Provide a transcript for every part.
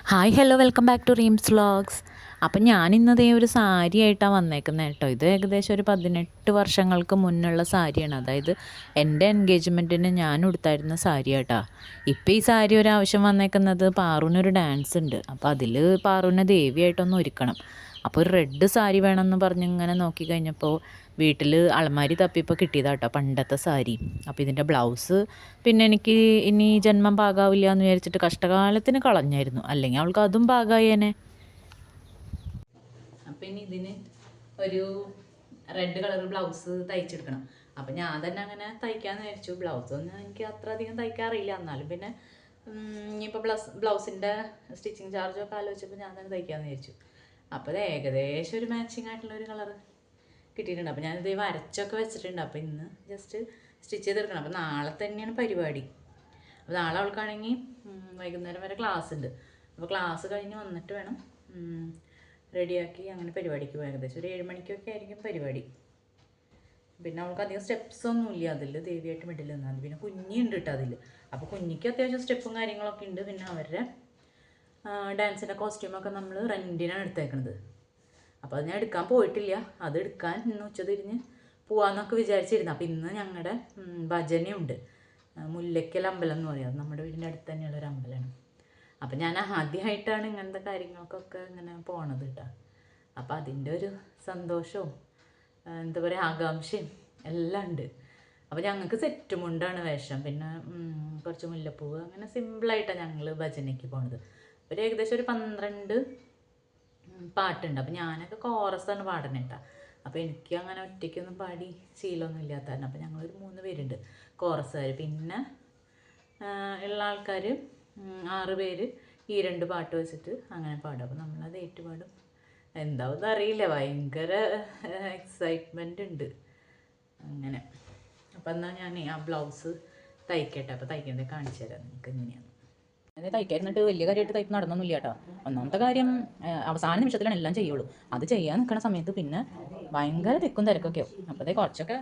Hi hello welcome back to Reems vlogs. അപ്പം ഞാനിന്നതേ ഒരു സാരി ആയിട്ടാണ് വന്നേക്കുന്നത് കേട്ടോ. ഇത് ഏകദേശം ഒരു 18 വർഷങ്ങൾക്ക് മുന്നുള്ള സാരിയാണ്. അതായത് എൻ്റെ എൻഗേജ്മെൻറ്റിന് ഞാൻ ഉടുത്തായിരുന്ന സാരി കേട്ടോ. ഇപ്പം ഈ സാരി ഒരാവശ്യം വന്നേക്കുന്നത് പാറുവിനൊരു ഡാൻസ് ഉണ്ട്. അപ്പോൾ അതിൽ പാറുവിനെ ദേവിയായിട്ടൊന്ന് ഒരുക്കണം. അപ്പോൾ ഒരു റെഡ് സാരി വേണമെന്ന് പറഞ്ഞ് ഇങ്ങനെ നോക്കി കഴിഞ്ഞപ്പോൾ വീട്ടിൽ അലമാരി തപ്പിയപ്പോൾ കിട്ടിയതാട്ടോ പണ്ടത്തെ സാരി. അപ്പോൾ ഇതിൻ്റെ ബ്ലൗസ് പിന്നെ എനിക്ക് ഇനി ജന്മം പാകാവില്ല എന്ന് വിചാരിച്ചിട്ട് കഷ്ടകാലത്തിന് കളഞ്ഞായിരുന്നു. അല്ലെങ്കിൽ അവൾക്ക് അതും പാകായേനെ. അപ്പം ഇനി ഇതിന് ഒരു റെഡ് കളർ ബ്ലൗസ് തയ്ച്ചെടുക്കണം. അപ്പം ഞാൻ തന്നെ അങ്ങനെ തയ്ക്കാമെന്ന് വിചാരിച്ചു. ബ്ലൗസൊന്നും എനിക്ക് അത്ര അധികം തയ്ക്കാറില്ല. എന്നാലും പിന്നെ ഇനിയിപ്പോൾ ബ്ലൗസിൻ്റെ സ്റ്റിച്ചിങ് ചാർജൊക്കെ ആലോചിച്ചപ്പോൾ ഞാൻ തന്നെ തയ്ക്കാമെന്ന് വിചാരിച്ചു. അപ്പോൾ അത് ഏകദേശം ഒരു മാച്ചിങ് ആയിട്ടുള്ളൊരു കളറ് കിട്ടിയിട്ടുണ്ട്. അപ്പോൾ ഞാനിത് വരച്ചൊക്കെ വെച്ചിട്ടുണ്ട്. അപ്പോൾ ഇന്ന് ജസ്റ്റ് സ്റ്റിച്ച് ചെയ്തെടുക്കണം. അപ്പോൾ നാളെ തന്നെയാണ് പരിപാടി. അപ്പോൾ നാളെ അവൾക്കാണെങ്കിൽ വൈകുന്നേരം വരെ ക്ലാസ് ഉണ്ട്. അപ്പോൾ ക്ലാസ് കഴിഞ്ഞ് വന്നിട്ട് വേണം റെഡിയാക്കി അങ്ങനെ പരിപാടിക്ക് പോയി. ഏകദേശം ഒരു 7 മണിക്കൊക്കെ ആയിരിക്കും പരിപാടി. പിന്നെ അവൾക്ക് അധികം സ്റ്റെപ്സൊന്നും ഇല്ല അതിൽ, ദേവിയായിട്ട് മിഡിൽ നിന്നാൽ. പിന്നെ കുഞ്ഞിയുണ്ട് കേട്ടോ അതിൽ. അപ്പോൾ കുഞ്ഞിക്ക് അത്യാവശ്യം സ്റ്റെപ്പും കാര്യങ്ങളൊക്കെ ഉണ്ട്. പിന്നെ അവരുടെ ഡാൻസിൻ്റെ കോസ്റ്റ്യൂമൊക്കെ നമ്മൾ റെൻറ്റിനാണ് എടുത്തേക്കണത്. അപ്പോൾ അത് ഞാൻ എടുക്കാൻ പോയിട്ടില്ല. അത് എടുക്കാൻ ഇന്ന് ഉച്ചതിരിഞ്ഞ് പോവാമെന്നൊക്കെ വിചാരിച്ചിരുന്നു. അപ്പോൾ ഇന്ന് ഞങ്ങളുടെ ഭജനയുണ്ട്. മുല്ലയ്ക്കൽ അമ്പലം എന്ന് പറയുന്നത് നമ്മുടെ വീടിൻ്റെ അടുത്ത് തന്നെയുള്ളൊരു അമ്പലമാണ്. അപ്പം ഞാൻ ആദ്യമായിട്ടാണ് ഇങ്ങനത്തെ കാര്യങ്ങൾക്കൊക്കെ ഇങ്ങനെ പോണത് കേട്ടോ. അപ്പോൾ അതിൻ്റെ ഒരു സന്തോഷവും എന്താ പറയുക ആകാംക്ഷയും എല്ലാം ഉണ്ട്. അപ്പോൾ ഞങ്ങൾക്ക് സെറ്റ് മുണ്ടാണ് വേഷം. പിന്നെ കുറച്ച് മുല്ലപ്പൂവ്, അങ്ങനെ സിമ്പിളായിട്ടാണ് ഞങ്ങൾ ഭജനയ്ക്ക് പോണത്. ഒരു ഏകദേശം ഒരു 12 പാട്ടുണ്ട്. അപ്പോൾ ഞാനൊക്കെ കോറസാണ് പാടുന്നത് കേട്ടോ. അപ്പോൾ എനിക്ക് അങ്ങനെ ഒറ്റയ്ക്കൊന്നും പാടി ശീലമൊന്നും ഇല്ലാത്തതാണ്. അപ്പോൾ ഞങ്ങളൊരു 3 പേരുണ്ട് കോറസുകാർ. പിന്നെ ഉള്ള ആൾക്കാർ 6 പേര് ഈ 2 പാട്ട് വെച്ചിട്ട് അങ്ങനെ പാടും. അപ്പോൾ നമ്മളത് ഏറ്റുപാടും. എന്താവെന്ന് അറിയില്ല, ഭയങ്കര എക്സൈറ്റ്മെൻ്റ് ഉണ്ട് അങ്ങനെ. അപ്പോൾ എന്നാൽ ഞാൻ ആ ബ്ലൗസ് തയ്ക്കട്ടെ. അപ്പോൾ തയ്ക്കുന്നത് കാണിച്ചു തരാം നിങ്ങൾക്ക് എങ്ങനെയാണ്. അത് തയ്ക്കായിരുന്നിട്ട് വലിയ കാര്യമായിട്ട് തയ്പ്പ് നടന്നൊന്നുമില്ല കേട്ടോ. ഒന്നാമത്തെ കാര്യം അവസാന നിമിഷത്തിലാണ് എല്ലാം ചെയ്യുള്ളൂ. അത് ചെയ്യാൻ നിൽക്കുന്ന സമയത്ത് പിന്നെ ഭയങ്കര തിക്കും തിരക്കൊക്കെ ആവും. അപ്പോൾ അതേ കുറച്ചൊക്കെ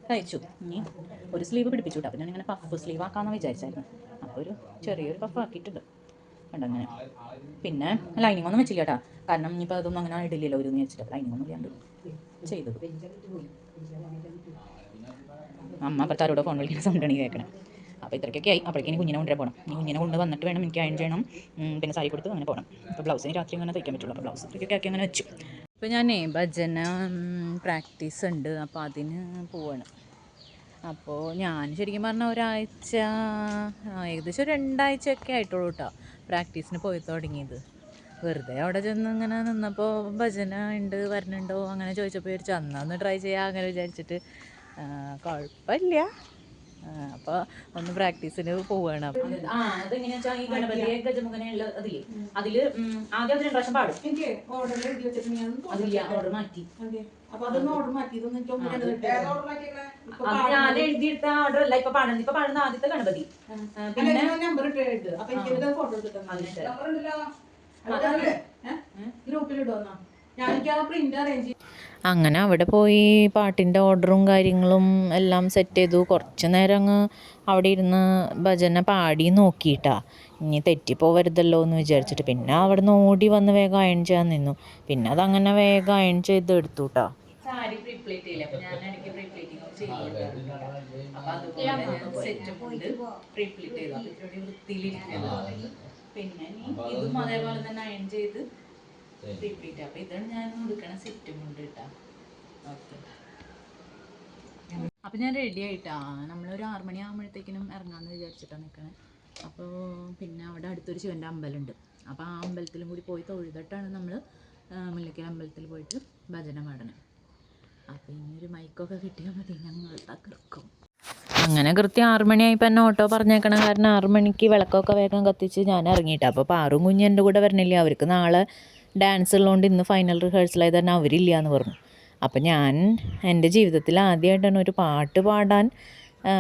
തയ്ച്ചു. ഇനി ഒരു സ്ലീവ് പിടിപ്പിച്ചു കേട്ടോ. അപ്പോൾ ഞാനിങ്ങനെ പഫ് സ്ലീവ് ആക്കാമെന്ന് വിചാരിച്ചായിരുന്നു. അപ്പോൾ ഒരു ചെറിയൊരു പഫ് ആക്കിയിട്ടുണ്ട് കണ്ടോ അങ്ങനെ. പിന്നെ ലൈനിങ് ഒന്നും വെച്ചില്ല കേട്ടോ. കാരണം ഇനിയിപ്പോൾ അതൊന്നും അങ്ങനെ ഇടില്ലല്ലോ ഒരു വെച്ചിട്ട് ലൈനിങ് ഒന്നും ഇല്ലാണ്ട് ചെയ്തത്. അമ്മ അപ്പുറത്താരോടെ ഫോൺ വിളിക്കുന്ന സൗണ്ടാണ് ഈ കേൾക്കണം. അപ്പോൾ ഇത്രയ്ക്കൊക്കെ ആയി. അപ്പോഴേക്കും ഇനി കുഞ്ഞിനെ കൊണ്ടുവരാൻ പോകണം. ഇനി കുഞ്ഞിനെ കൊണ്ട് വന്നിട്ട് വേണം എനിക്ക് അയൺ ചെയ്യണം. പിന്നെ സാരി കൊടുത്ത് അങ്ങനെ പോകണം. അപ്പോൾ ബ്ലൗസിന് രാത്രി അങ്ങനെ തയ്ക്കാൻ പറ്റുള്ളൂ. അപ്പോൾ ബ്ലൗസ് ഇത്രയ്ക്കൊക്കെ ആക്കി അങ്ങനെ വെച്ചു. ഇപ്പോൾ ഞാനേ ഭജന പ്രാക്ടീസ് ഉണ്ട്. അപ്പോൾ അതിന് പോവാണ്. അപ്പോൾ ഞാൻ ശരിക്കും പറഞ്ഞാൽ ഒരാഴ്ച ഏകദേശം ഒരു 2 ആഴ്ചയൊക്കെ ആയിട്ടുള്ളൂ കേട്ടോ പ്രാക്ടീസിന് പോയി തുടങ്ങിയത്. വെറുതെ അവിടെ ചെന്ന് ഇങ്ങനെ നിന്നപ്പോൾ ഭജന ഉണ്ട് വരണുണ്ടോ അങ്ങനെ ചോദിച്ചപ്പോൾ വിചാരിച്ചു അന്നൊന്ന് ട്രൈ ചെയ്യാം അങ്ങനെ വിചാരിച്ചിട്ട്. കുഴപ്പമില്ല. അപ്പോൾ ഒന്ന് പ്രാക്ടീസിന് പോവുകയാണ്. അതെങ്ങനെയാ വെച്ചാൽ ഈ ഗണപതിയെ ഗജമുഖനെയുള്ള അതില് ആദ്യം അത് 2 പ്രാവശ്യം പാടും. അതില്ല ഓർഡർ മാറ്റി. ഞാൻ എഴുതിയെടുത്ത ഓർഡർ അല്ല ഇപ്പൊ പാടുന്ന ആദ്യത്തെ ഗണപതി. പിന്നെ അങ്ങനെ അവിടെ പോയി പാട്ടിൻ്റെ ഓർഡറും കാര്യങ്ങളും എല്ലാം സെറ്റ് ചെയ്തു. കുറച്ച് നേരം അങ്ങ് അവിടെ ഇരുന്ന് ഭജന പാടി നോക്കിയിട്ടാ. ഇനി തെറ്റിപ്പോവരുതല്ലോ എന്ന് വിചാരിച്ചിട്ട് പിന്നെ അവിടെ നിന്ന് ഓടി വന്ന് വേഗം അയൺ ചെയ്യാൻ നിന്നു. പിന്നെ അതങ്ങനെ വേഗം അയൺ ചെയ്ത് എടുത്തു കേട്ടോ. സാരി പ്രീപ്ലേറ്റ് ചെയ്യില്ല. അപ്പോൾ ഞാൻ ഇടയ്ക്ക് പ്രീപ്ലേറ്റിംഗ് ഒക്കെ ചെയ്തു കൊടുക്കാറുണ്ട്. അപ്പോൾ അതുപോലെ സെറ്റും കൊണ്ട് പ്രീപ്ലേറ്റ് ചെയ്തു. അപ്പോൾ ഇത്തിരി വൃത്തിയിലിരിക്കുന്നത്. പിന്നെ ഇതും അതേപോലെ തന്നെ അയൺ ചെയ്ത് പ്രീപ്ലേറ്റ്. അപ്പോൾ ഇതാണ് ഞാൻ കൊടുക്കണ സെറ്റും കൊണ്ട് കേട്ടോ. ഓക്കെ. അപ്പോൾ ഞാൻ റെഡി ആയിട്ടാ. നമ്മളൊരു 6 മണി ആകുമ്പോഴത്തേക്കിനും ഇറങ്ങാമെന്ന് വിചാരിച്ചിട്ടാണ് നിൽക്കണേ. അപ്പോൾ പിന്നെ അവിടെ അടുത്തൊരു ശിവൻ്റെ അമ്പലമുണ്ട്. അപ്പോൾ ആ അമ്പലത്തിലും കൂടി പോയി തൊഴുതിട്ടാണ് നമ്മൾ മുല്ലയ്ക്കൽ അമ്പലത്തിൽ പോയിട്ട് ഭജന പാടണം. അപ്പോൾ ഇനിയൊരു മൈക്കൊക്കെ കിട്ടിയാൽ മതി, ഞങ്ങൾ തകർക്കും. അങ്ങനെ കൃത്യം 6 മണിയായപ്പോൾ എന്നെ ഓട്ടോ പറഞ്ഞേക്കണം. കാരണം 6 മണിക്ക് വിളക്കൊക്കെ വേഗം കത്തിച്ച് ഞാൻ ഇറങ്ങിയിട്ടാണ്. അപ്പോൾ പാറും കുഞ്ഞ് എൻ്റെ കൂടെ വരണില്ല. അവർക്ക് നാളെ ഡാൻസ് ഉള്ളതുകൊണ്ട് ഇന്ന് ഫൈനൽ റിഹേഴ്സലായി തന്നെ അവരില്ല എന്ന് പറഞ്ഞു. അപ്പം ഞാൻ എൻ്റെ ജീവിതത്തിൽ ആദ്യമായിട്ടാണ് ഒരു പാട്ട് പാടാൻ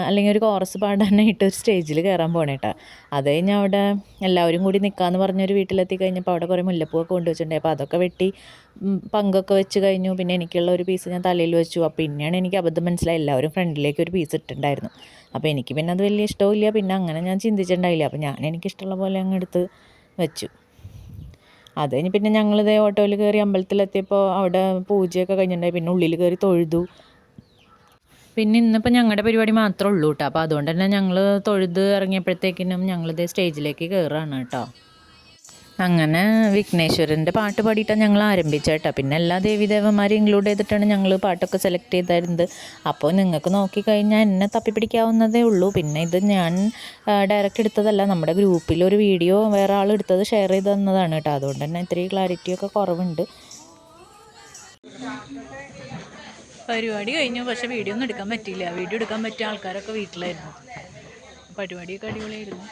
അല്ലെങ്കിൽ ഒരു കോറസ് പാടാനായിട്ട് ഒരു സ്റ്റേജിൽ കയറാൻ പോകണേട്ടാ. അത് കഴിഞ്ഞ് അവിടെ എല്ലാവരും കൂടി നിൽക്കാമെന്ന് പറഞ്ഞൊരു വീട്ടിലെത്തി കഴിഞ്ഞപ്പോൾ അവിടെ കുറേ മുല്ലപ്പൂവൊക്കെ കൊണ്ടുവച്ചിട്ടുണ്ടായി. അപ്പോൾ അതൊക്കെ വെട്ടി പങ്കൊക്കെ വെച്ച് കഴിഞ്ഞു. പിന്നെ എനിക്കുള്ള ഒരു പീസ് ഞാൻ തലയിൽ വെച്ചു. അപ്പോൾ പിന്നെയാണ് എനിക്ക് അബദ്ധം മനസ്സിലായി, എല്ലാവരും ഫ്രണ്ടിലേക്ക് ഒരു പീസ് ഇട്ടിട്ടുണ്ടായിരുന്നു. അപ്പോൾ എനിക്ക് പിന്നെ അത് വലിയ ഇഷ്ടമില്ല. പിന്നെ അങ്ങനെ ഞാൻ ചിന്തിച്ചിട്ടുണ്ടായില്ല. അപ്പോൾ ഞാൻ എനിക്കിഷ്ടമുള്ള പോലെ അങ്ങ് എടുത്ത് വെച്ചു. അത് കഴിഞ്ഞ് പിന്നെ ഞങ്ങളിതേ ഓട്ടോയിൽ കയറി അമ്പലത്തിലെത്തിയപ്പോൾ അവിടെ പൂജയൊക്കെ കഴിഞ്ഞിട്ടുണ്ടായി. പിന്നെ ഉള്ളിൽ കയറി തൊഴുതു. പിന്നെ ഇന്നിപ്പോൾ ഞങ്ങളുടെ പരിപാടി മാത്രമേ ഉള്ളൂ കേട്ടോ. അപ്പോൾ അതുകൊണ്ട് തന്നെ ഞങ്ങൾ തൊഴുത് ഇറങ്ങിയപ്പോഴത്തേക്കിനും ഞങ്ങളിതേ സ്റ്റേജിലേക്ക് കയറുകയാണ് കേട്ടോ. അങ്ങനെ വിഘ്നേശ്വരൻ്റെ പാട്ട് പാടിയിട്ടാണ് ഞങ്ങൾ ആരംഭിച്ചേട്ടോ. പിന്നെ എല്ലാ ദേവീദേവന്മാരെയും ഇൻക്ലൂഡ് ചെയ്തിട്ടാണ് ഞങ്ങൾ പാട്ടൊക്കെ സെലക്ട് ചെയ്തിരുന്നത്. അപ്പോൾ നിങ്ങൾക്ക് നോക്കിക്കഴിഞ്ഞാൽ എന്നെ തപ്പിപ്പിടിക്കാവുന്നതേ ഉള്ളൂ. പിന്നെ ഇത് ഞാൻ ഡയറക്റ്റ് എടുത്തതല്ല, നമ്മുടെ ഗ്രൂപ്പിലൊരു വീഡിയോ വേറെ ആൾ എടുത്തത് ഷെയർ ചെയ്ത് തന്നതാണ് കേട്ടോ. അതുകൊണ്ട് തന്നെ ഇത്തിരി ക്ലാരിറ്റിയൊക്കെ കുറവുണ്ട്. പരിപാടി കഴിഞ്ഞു, പക്ഷേ വീഡിയോ ഒന്നും എടുക്കാൻ പറ്റിയില്ല. വീഡിയോ എടുക്കാൻ പറ്റിയ ആൾക്കാരൊക്കെ വീട്ടിലായിരുന്നു. പരിപാടിയൊക്കെ അടിപൊളിയായിരുന്നു.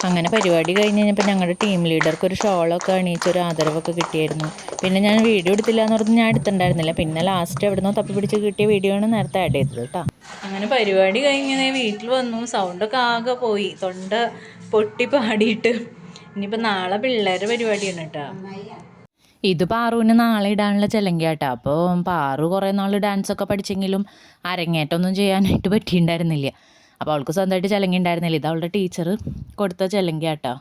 അങ്ങനെ പരിപാടി കഴിഞ്ഞ് കഴിഞ്ഞപ്പോൾ ഞങ്ങളുടെ ടീം ലീഡർക്ക് ഒരു ഷോളൊക്കെ അണിയിച്ചൊരു ആദരവൊക്കെ കിട്ടിയായിരുന്നു. പിന്നെ ഞാൻ വീഡിയോ എടുത്തില്ല എന്ന് പറഞ്ഞ് ഞാൻ എടുത്തിട്ടുണ്ടായിരുന്നില്ല. പിന്നെ ലാസ്റ്റ് എവിടെ നിന്നോ തപ്പിപ്പിടിച്ച് കിട്ടിയ വീഡിയോ ആണ് നേരത്തെ ആഡ് ചെയ്തത് കേട്ടോ. അങ്ങനെ പരിപാടി കഴിഞ്ഞ് വീട്ടിൽ വന്നു. സൗണ്ടൊക്കെ ആകെ പോയി, തൊണ്ട പൊട്ടി പാടിയിട്ട്. ഇനിയിപ്പോൾ നാളെ പിള്ളേരുടെ പരിപാടിയാണ് കേട്ടോ. ഇത് പാറുവിന് നാളെ ഇടാനുള്ള ചെലങ്കാട്ടോ. അപ്പോൾ പാറു കുറേ നാൾ ഡാൻസൊക്കെ പഠിച്ചെങ്കിലും അരങ്ങേറ്റമൊന്നും ചെയ്യാനായിട്ട് പറ്റിയിട്ടുണ്ടായിരുന്നില്ല. അപ്പോൾ അവൾക്ക് സ്വന്തമായിട്ട് ചെലങ്ക ഉണ്ടായിരുന്നില്ല. ഇത് അവളുടെ ടീച്ചർ കൊടുത്ത ചെലങ്കാട്ടോ.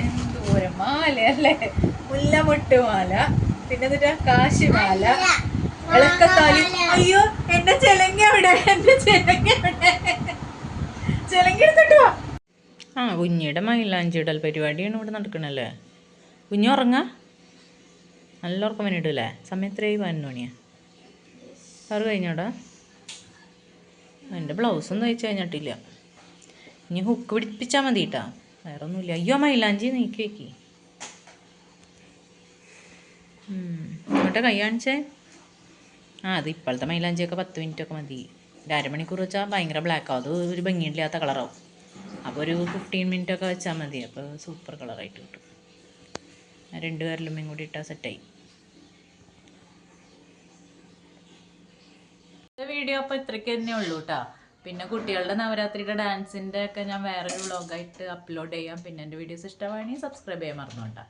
എന്തോരം മാല അല്ലേ, മുല്ലമുട്ടുമാല, പിന്നെ എന്നിട്ട് കാശിമാല, ഇളക്കത്താലി. അയ്യോ എന്റെ ചെലങ്ക എവിടെ, എന്റെ ചെലങ്ക എവിടെ, ചെലങ്ക എടുത്തിട്ട് വാ. ആ കുഞ്ഞിയുടെ മൈലാഞ്ചിടൽ പരിപാടിയാണ് ഇവിടെ നടക്കണല്ലേ. കുഞ്ഞു ഉറങ്ങാ, നല്ല ഉറക്കം വേണ്ടിയിട്ടില്ലേ. സമയം എത്രയായി? 11 മണിയാണ്. സാറ് കഴിഞ്ഞോടാ? എൻ്റെ ബ്ലൗസൊന്നും തയ്ച്ച് കഴിഞ്ഞിട്ടില്ല. ഇനി ഹുക്ക് പിടിപ്പിച്ചാൽ മതി കേട്ടോ, വേറെ ഒന്നുമില്ല. അയ്യോ മൈലാഞ്ചി നീക്കി വയ്ക്കി. ഇങ്ങോട്ടെ കൈ കാണിച്ചേ. അത് ഇപ്പോഴത്തെ മൈലാഞ്ചിയൊക്കെ 10 മിനിറ്റൊക്കെ മതി. ഒരു അരമണിക്കൂർ വെച്ചാൽ ഭയങ്കര ബ്ലാക്ക് ആവും, അത് ഒരു ഭംഗിയില്ലാത്ത കളറാവും. അപ്പോൾ ഒരു 15 മിനിറ്റൊക്കെ വെച്ചാൽ മതി, അപ്പോൾ സൂപ്പർ കളറായിട്ട് കിട്ടും. 2 വിരലുമ്മയും കൂടി ഇട്ടാൽ സെറ്റായി. വീഡിയോ അപ്പോൾ ഇത്രയ്ക്ക് തന്നെ ഉള്ളൂ കേട്ടോ. പിന്നെ കുട്ടികളുടെ നവരാത്രിയുടെ ഡാൻസിൻ്റെ ഒക്കെ ഞാൻ വേറൊരു വ്ളോഗായിട്ട് അപ്ലോഡ് ചെയ്യാം. പിന്നെ എൻ്റെ വീഡിയോസ് ഇഷ്ടമാണെങ്കിൽ സബ്സ്ക്രൈബ് ചെയ്യാൻ മറന്നു കേട്ടോ.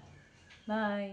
ബൈ.